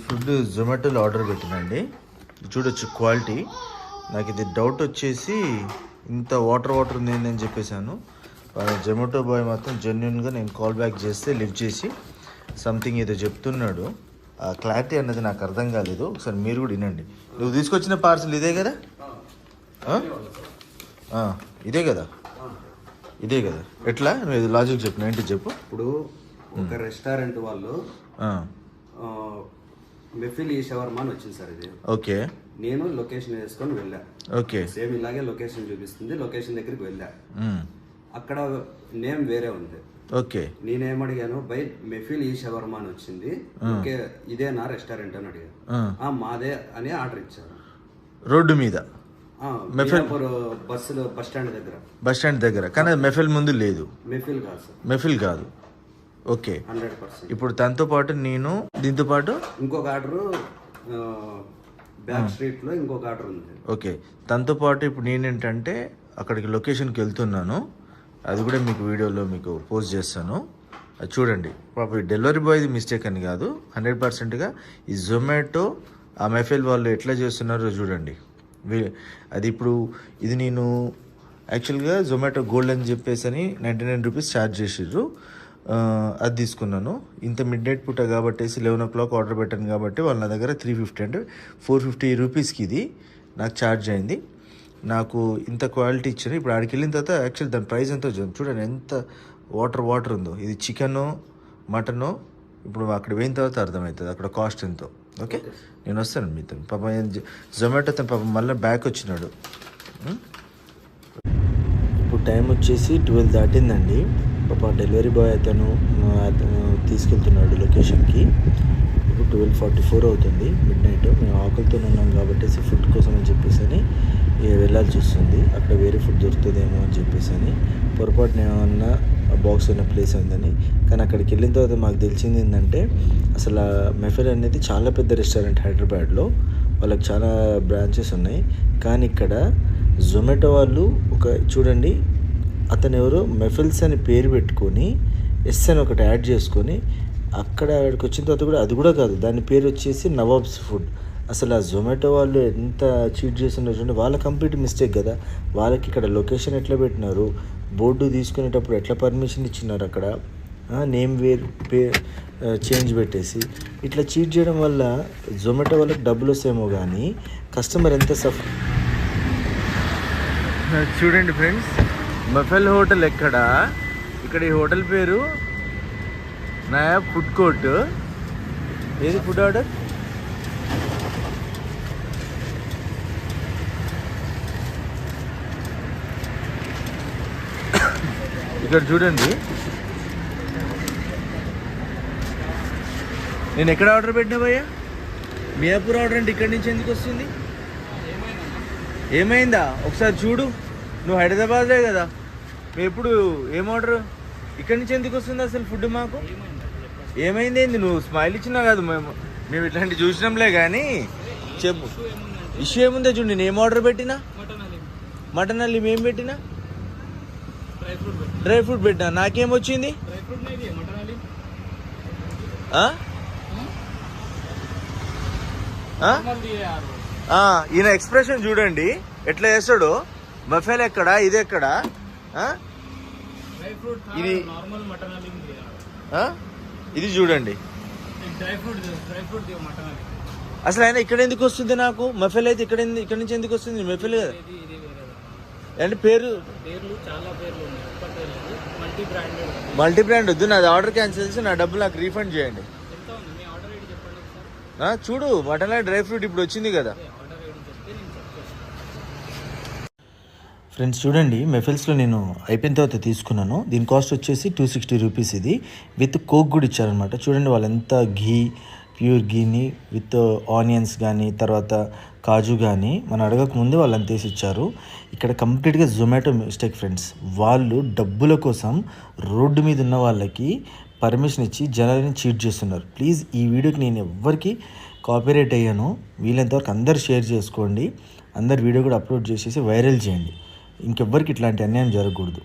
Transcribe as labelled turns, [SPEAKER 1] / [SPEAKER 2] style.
[SPEAKER 1] Food జొమాటోలో order పెట్టినండి. చూడొచ్చు quality. నాకు ఇది డౌట్ వచ్చేసి ఇంత వాటర్ ఉంది అని చెప్పేశాను. జొమాటో బాయ్ మాత్రం జెన్యున్గా నేను కాల్ బ్యాక్ చేస్తే లిఫ్ట్ చేసి సంథింగ్ ఏదో చెప్తున్నాడు. ఆ క్లారిటీ అన్నది నాకు అర్థం కాలేదు. ఒకసారి మీరు కూడా వినండి. నువ్వు తీసుకొచ్చిన పార్సల్ ఇదే కదా? ఇదే కదా? ఇదే కదా? ఎట్లా నువ్వు ఇది లాజిక్ చెప్పు, ఏంటి చెప్పు.
[SPEAKER 2] ఇప్పుడు ఒక రెస్టారెంట్ వాళ్ళు మెఫిల్ ఈ షవర్మా అని వచ్చింది సార్. ఇది ఓకే. నేను లొకేషన్ వేసుకొని వెళ్ళా. ఓకే. సేమ్ ఇలాగే లొకేషన్ చూపిస్తుంది. లొకేషన్ దగ్గరికి వెళ్ళా. అక్కడ నేమ్ వేరే ఉంది. ఓకే. నేనేమడిగాను, బై మెఫిల్ ఈ షవర్మా అని వచ్చింది, ఓకే ఇదే నా రెస్టారెంట్ అని అడిగాను. మాదే అని ఆర్డర్ ఇచ్చారు.
[SPEAKER 1] రోడ్డు మీద
[SPEAKER 2] బస్ స్టాండ్ దగ్గర
[SPEAKER 1] కానీ మెఫిల్ ముందు లేదు.
[SPEAKER 2] మెఫిల్ కాదు సార్.
[SPEAKER 1] మెఫిల్ కాదు. ఓకే.
[SPEAKER 2] 100%.
[SPEAKER 1] ఇప్పుడు తనతో పాటు నేను దీంతో పాటు
[SPEAKER 2] ఇంకొక ఆర్డర్ బ్యాక్ స్ట్రీట్ లో ఇంకొక ఆర్డర్ ఉంది.
[SPEAKER 1] ఓకే. తనతో పాటు ఇప్పుడు నేనేంటంటే అక్కడికి లొకేషన్కి వెళ్తున్నాను. అది కూడా మీకు వీడియోలో మీకు పోస్ట్ చేస్తాను. అది చూడండి. పాప డెలివరీ బాయ్ది మిస్టేక్ అని కాదు, 100%గా ఈ జొమాటో ఆ మెఫిల్ వాళ్ళు ఎట్లా చేస్తున్నారో చూడండి. అది ఇప్పుడు ఇది నేను యాక్చువల్గా జొమాటో గోల్డ్ అని చెప్పేసి అని 99 రూపీస్ ఛార్జ్ చేసిర్రు. అది తీసుకున్నాను. ఇంత మిడ్ నైట్ పూట కాబట్టి 11 o'clock ఆర్డర్ పెట్టాను కాబట్టి వాళ్ళ నా దగ్గర 350 అంటే 450 రూపీస్కి ఇది నాకు ఛార్జ్ అయింది. నాకు ఇంత క్వాలిటీ ఇచ్చాను. ఇప్పుడు ఆడికి వెళ్ళిన తర్వాత యాక్చువల్ దాని ప్రైస్ ఎంతో చూడండి, ఎంత వాటర్ ఉందో. ఇది చికెనో మటనో ఇప్పుడు అక్కడ పోయిన తర్వాత అర్థమవుతుంది అక్కడ కాస్ట్ ఎంతో. ఓకే, నేను వస్తాను మీతో. పాప జొమాటో తను పాప మళ్ళీ బ్యాక్ వచ్చినాడు. ఇప్పుడు టైం వచ్చేసి 12 దాటిందండి. పాప డెలివరీ బాయ్ అతను తీసుకెళ్తున్నాడు లొకేషన్కి. ఇప్పుడు 12:44 అవుతుంది, మిడ్ నైట్. మేము ఆకలితో ఉన్నాం కాబట్టి ఫుడ్ కోసం అని చెప్పేసి అని వెళ్ళాల్సి వస్తుంది. అక్కడ వేరే ఫుడ్ దొరుకుతుందేమో అని చెప్పేసి అని పొరపాటున ఏమన్నా బాక్స్ ఉన్న ప్లేస్ ఉందని. కానీ అక్కడికి వెళ్ళిన తర్వాత మాకు తెలిసింది ఏంటంటే అసలు మెఫిల్ అనేది చాలా పెద్ద రెస్టారెంట్ హైదరాబాద్లో. వాళ్ళకి చాలా బ్రాంచెస్ ఉన్నాయి. కానీ ఇక్కడ జొమాటో వాళ్ళు ఒక చూడండి, అతను ఎవరో మెఫిల్స్ అని పేరు పెట్టుకొని ఎస్ అని ఒకటి యాడ్ చేసుకొని అక్కడ ఆడికి వచ్చిన తర్వాత కూడా అది కూడా కాదు, దాని పేరు వచ్చేసి నవాబ్స్ ఫుడ్. అసలు ఆ జొమాటో వాళ్ళు ఎంత చీట్ చేస్తున్నారు చూడండి. వాళ్ళ కంప్లీట్ మిస్టేక్ కదా. వాళ్ళకి ఇక్కడ లొకేషన్ ఎట్లా పెట్టినారు, బోర్డు తీసుకునేటప్పుడు ఎట్లా పర్మిషన్ ఇచ్చినారు, అక్కడ నేమ్ చేంజ్ పెట్టేసి ఇట్లా చీట్ చేయడం వల్ల జొమాటో వాళ్ళకి డబ్బులు వస్తాయేమో కానీ కస్టమర్ ఎంత సఫర్. చూడండి ఫ్రెండ్స్, మెఫిల్ హోటల్ ఎక్కడ? ఇక్కడ ఈ హోటల్ పేరు నయా ఫుడ్ కోర్ట్. ఏది ఫుడ్ ఆర్డర్? ఇక్కడ చూడండి, నేను ఎక్కడ ఆర్డర్ పెట్టినా భయ్యా? మియాపూర్ ఆర్డర్ అంటే ఇక్కడి నుంచి ఎందుకు వస్తుంది? ఏమైందా ఒకసారి చూడు. నువ్వు హైదరాబాదే కదా, మేము ఎప్పుడు ఏం ఆర్డర్ ఇక్కడి నుంచి ఎందుకు వస్తుంది అసలు ఫుడ్ మాకు? ఏమైంది ఏంది? నువ్వు స్మైల్ ఇచ్చినా కాదు, మేము ఇట్లాంటివి చూసినాంలే కానీ చెప్పు. ఇష్యూ ఏముందో చూడు. నేను ఏం ఆర్డర్ పెట్టినా? మటన్ అల్లి ఏం పెట్టినా? డ్రై ఫ్రూట్ పెట్టినా. నాకేమొచ్చింది? ఈయన ఎక్స్ప్రెషన్ చూడండి ఎట్లా చేస్తాడు. మెఫిల్ ఎక్కడ, ఇది ఎక్కడ? ఇది ఇది చూడండి. అసలు ఆయన ఇక్కడ ఎందుకు వస్తుంది నాకు? మెఫిల్ అయితే ఇక్కడ నుంచి ఎందుకు వస్తుంది? మెఫిల్ కదా అంటే పేరు మల్టీ బ్రాండ్ వద్దు. నాది ఆర్డర్ క్యాన్సిల్ చేసి నా డబ్బులు నాకు రీఫండ్ చేయండి. చూడు, మటన్ డ్రై ఫ్రూట్ ఇప్పుడు వచ్చింది కదా ఫ్రెండ్స్. చూడండి, మెఫిల్స్లో నేను అయిపోయిన తర్వాత తీసుకున్నాను. దీని కాస్ట్ వచ్చేసి 260 రూపీస్. ఇది విత్ కోక్ కూడా ఇచ్చారనమాట. చూడండి వాళ్ళు ఎంత ప్యూర్ ఘీని విత్ ఆనియన్స్ కానీ తర్వాత కాజు కానీ మనం అడగక ముందే వాళ్ళు అంత వేసి ఇచ్చారు. ఇక్కడ కంప్లీట్గా జొమాటో మిస్టేక్ ఫ్రెండ్స్. వాళ్ళు డబ్బుల కోసం రోడ్డు మీద ఉన్న వాళ్ళకి పర్మిషన్ ఇచ్చి జనాలని చీట్ చేస్తున్నారు. ప్లీజ్ ఈ వీడియోకి నేను ఎవ్వరికి కాపీరైట్ అయ్యాను. వీలైనంతవరకు అందరు షేర్ చేసుకోండి. అందరు వీడియో కూడా అప్లోడ్ చేసేసి వైరల్ చేయండి. ఇంకెవ్వరికి ఇట్లాంటి అన్యాయం జరగకూడదు.